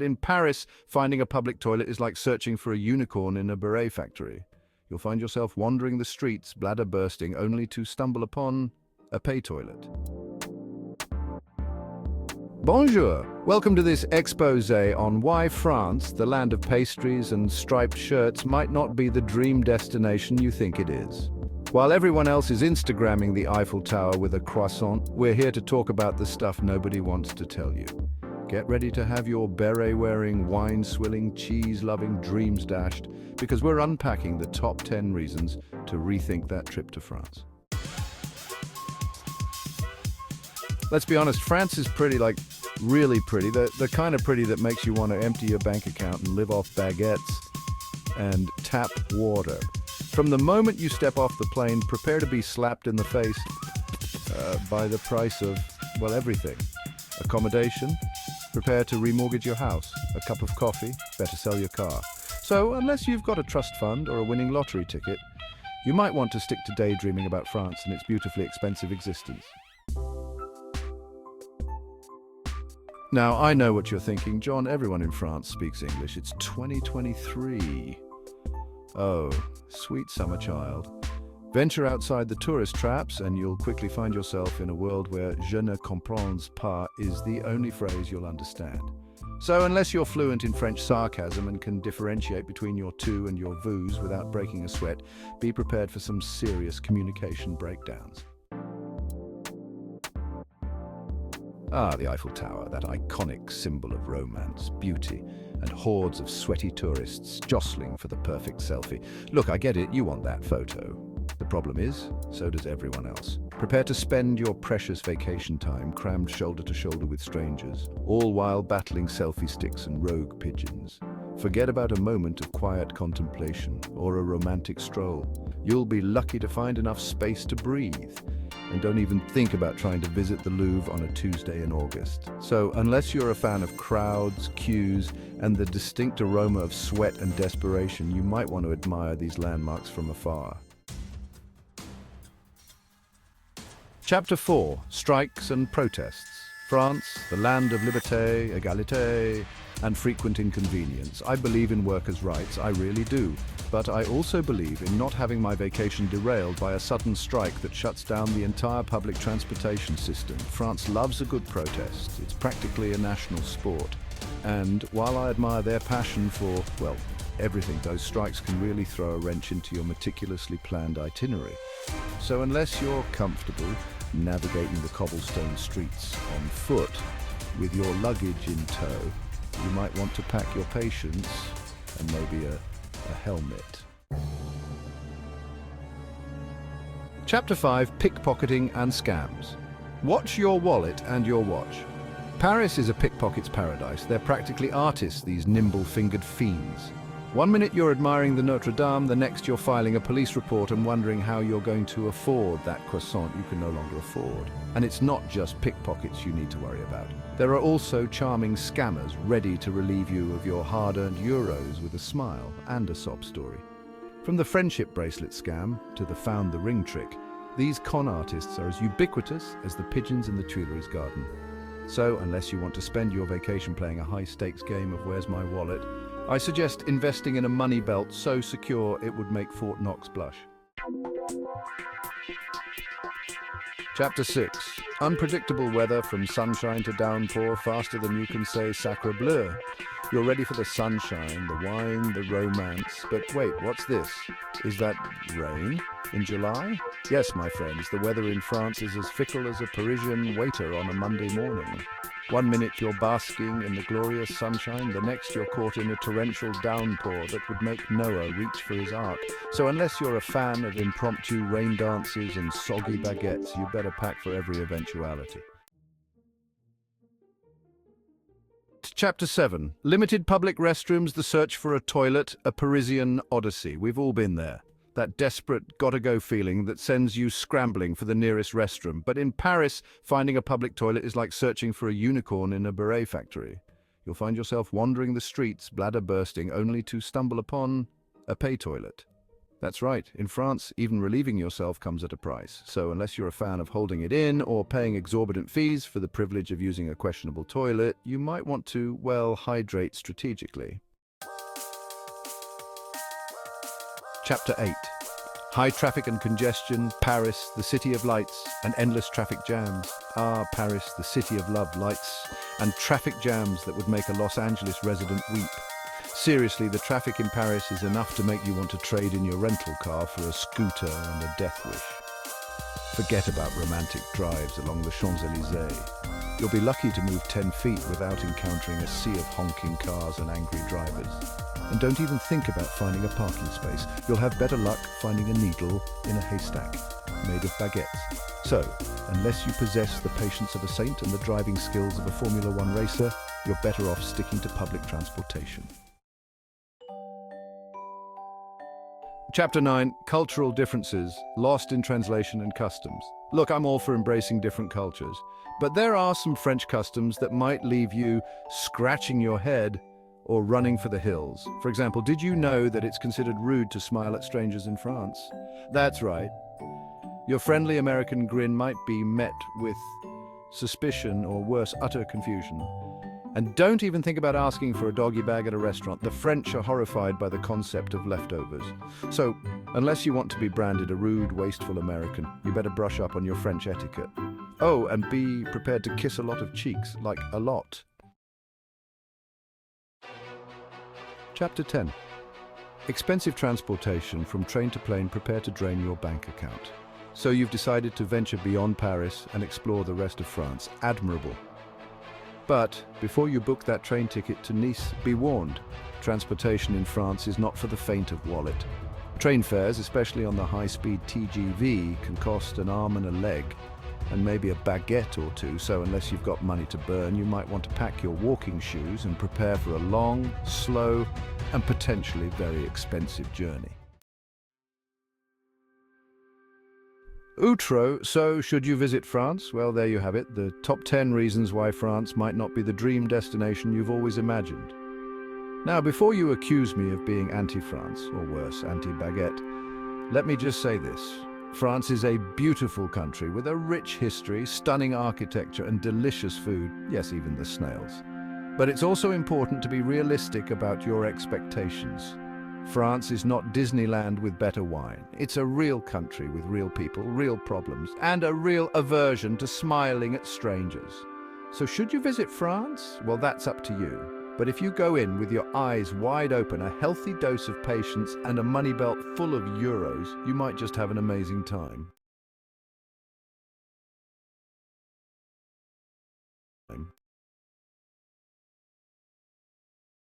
In Paris, finding a public toilet is like searching for a unicorn in a beret factory. You'll find yourself wandering the streets, bladder bursting, only to stumble upon a pay toilet. Bonjour! Welcome to this expose on why France, the land of pastries and striped shirts, might not be the dream destination you think it is. While everyone else is Instagramming the Eiffel Tower with a croissant, we're here to talk about the stuff nobody wants to tell you. Get ready to have your beret-wearing, wine-swilling, cheese-loving dreams dashed, because we're unpacking the top 10 reasons to rethink that trip to France. Let's be honest, France is pretty, really pretty. The kind of pretty that makes you want to empty your bank account and live off baguettes and tap water. From the moment you step off the plane, prepare to be slapped in the face by the price of, well, everything. Accommodation, prepare to remortgage your house. A cup of coffee, better sell your car. So, unless you've got a trust fund or a winning lottery ticket, you might want to stick to daydreaming about France and its beautifully expensive existence. Now, I know what you're thinking. John, everyone in France speaks English. It's 2023. Oh, sweet summer child. Venture outside the tourist traps and you'll quickly find yourself in a world where "je ne comprends pas" is the only phrase you'll understand. So unless you're fluent in French sarcasm and can differentiate between your tu and your vous without breaking a sweat, be prepared for some serious communication breakdowns. Ah, the Eiffel Tower, that iconic symbol of romance, beauty, and hordes of sweaty tourists jostling for the perfect selfie. Look, I get it, you want that photo. The problem is, so does everyone else. Prepare to spend your precious vacation time crammed shoulder to shoulder with strangers, all while battling selfie sticks and rogue pigeons. Forget about a moment of quiet contemplation or a romantic stroll. You'll be lucky to find enough space to breathe. And don't even think about trying to visit the Louvre on a Tuesday in August. So, unless you're a fan of crowds, queues, and the distinct aroma of sweat and desperation, you might want to admire these landmarks from afar. Chapter 4. Strikes and Protests. France, the land of liberté, égalité, and frequent inconvenience. I believe in workers' rights, I really do. But I also believe in not having my vacation derailed by a sudden strike that shuts down the entire public transportation system. France loves a good protest. It's practically a national sport. And while I admire their passion for, well, everything, those strikes can really throw a wrench into your meticulously planned itinerary. So unless you're comfortable navigating the cobblestone streets on foot with your luggage in tow, you might want to pack your patience and maybe a helmet. Chapter 5. Pickpocketing and Scams. Watch your wallet and your watch. Paris is a pickpocket's paradise. They're practically artists, these nimble-fingered fiends. One minute you're admiring the Notre Dame, the next you're filing a police report and wondering how you're going to afford that croissant you can no longer afford. And it's not just pickpockets you need to worry about. There are also charming scammers ready to relieve you of your hard-earned euros with a smile and a sob story. From the friendship bracelet scam to the found the ring trick, these con artists are as ubiquitous as the pigeons in the Tuileries garden. So, unless you want to spend your vacation playing a high-stakes game of Where's My Wallet, I suggest investing in a money belt so secure it would make Fort Knox blush. Chapter 6. Unpredictable weather from sunshine to downpour faster than you can say sacre bleu. You're ready for the sunshine, the wine, the romance. But wait, what's this? Is that rain? In July? Yes, my friends, the weather in France is as fickle as a Parisian waiter on a Monday morning. One minute you're basking in the glorious sunshine, the next you're caught in a torrential downpour that would make Noah reach for his ark. So unless you're a fan of impromptu rain dances and soggy baguettes, you better pack for every eventuality. Chapter 7. Limited public restrooms, the search for a toilet, a Parisian odyssey. We've all been there. That desperate, gotta-go feeling that sends you scrambling for the nearest restroom. But in Paris, finding a public toilet is like searching for a unicorn in a beret factory. You'll find yourself wandering the streets, bladder bursting, only to stumble upon a pay toilet. That's right. In France, even relieving yourself comes at a price. So unless you're a fan of holding it in or paying exorbitant fees for the privilege of using a questionable toilet, you might want to, well, hydrate strategically. Chapter 8. High traffic and congestion, Paris, the city of lights, and endless traffic jams. Ah, Paris, the city of love, lights, and traffic jams that would make a Los Angeles resident weep. Seriously, the traffic in Paris is enough to make you want to trade in your rental car for a scooter and a death wish. Forget about romantic drives along the Champs-Élysées. You'll be lucky to move 10 feet without encountering a sea of honking cars and angry drivers. And don't even think about finding a parking space. You'll have better luck finding a needle in a haystack made of baguettes. So, unless you possess the patience of a saint and the driving skills of a Formula One racer, you're better off sticking to public transportation. Chapter 9. Cultural differences, lost in translation and customs. Look, I'm all for embracing different cultures, but there are some French customs that might leave you scratching your head or running for the hills. For example, did you know that it's considered rude to smile at strangers in France? That's right. Your friendly American grin might be met with suspicion or worse, utter confusion. And don't even think about asking for a doggy bag at a restaurant. The French are horrified by the concept of leftovers. So, unless you want to be branded a rude, wasteful American, you better brush up on your French etiquette. Oh, and be prepared to kiss a lot of cheeks, like a lot. Chapter 10. Expensive transportation from train to plane prepare to drain your bank account. So you've decided to venture beyond Paris and explore the rest of France. Admirable. But before you book that train ticket to Nice, be warned. Transportation in France is not for the faint of wallet. Train fares, especially on the high-speed TGV, can cost an arm and a leg, and maybe a baguette or two, so unless you've got money to burn, you might want to pack your walking shoes and prepare for a long, slow, and potentially very expensive journey. Outro, so should you visit France? Well, there you have it, the top 10 reasons why France might not be the dream destination you've always imagined. Now, before you accuse me of being anti-France, or worse, anti-baguette, let me just say this. France is a beautiful country with a rich history, stunning architecture, and delicious food, yes, even the snails. But it's also important to be realistic about your expectations. France is not Disneyland with better wine. It's a real country with real people, real problems, and a real aversion to smiling at strangers. So should you visit France? Well, that's up to you. But if you go in with your eyes wide open, a healthy dose of patience, and a money belt full of euros, you might just have an amazing time.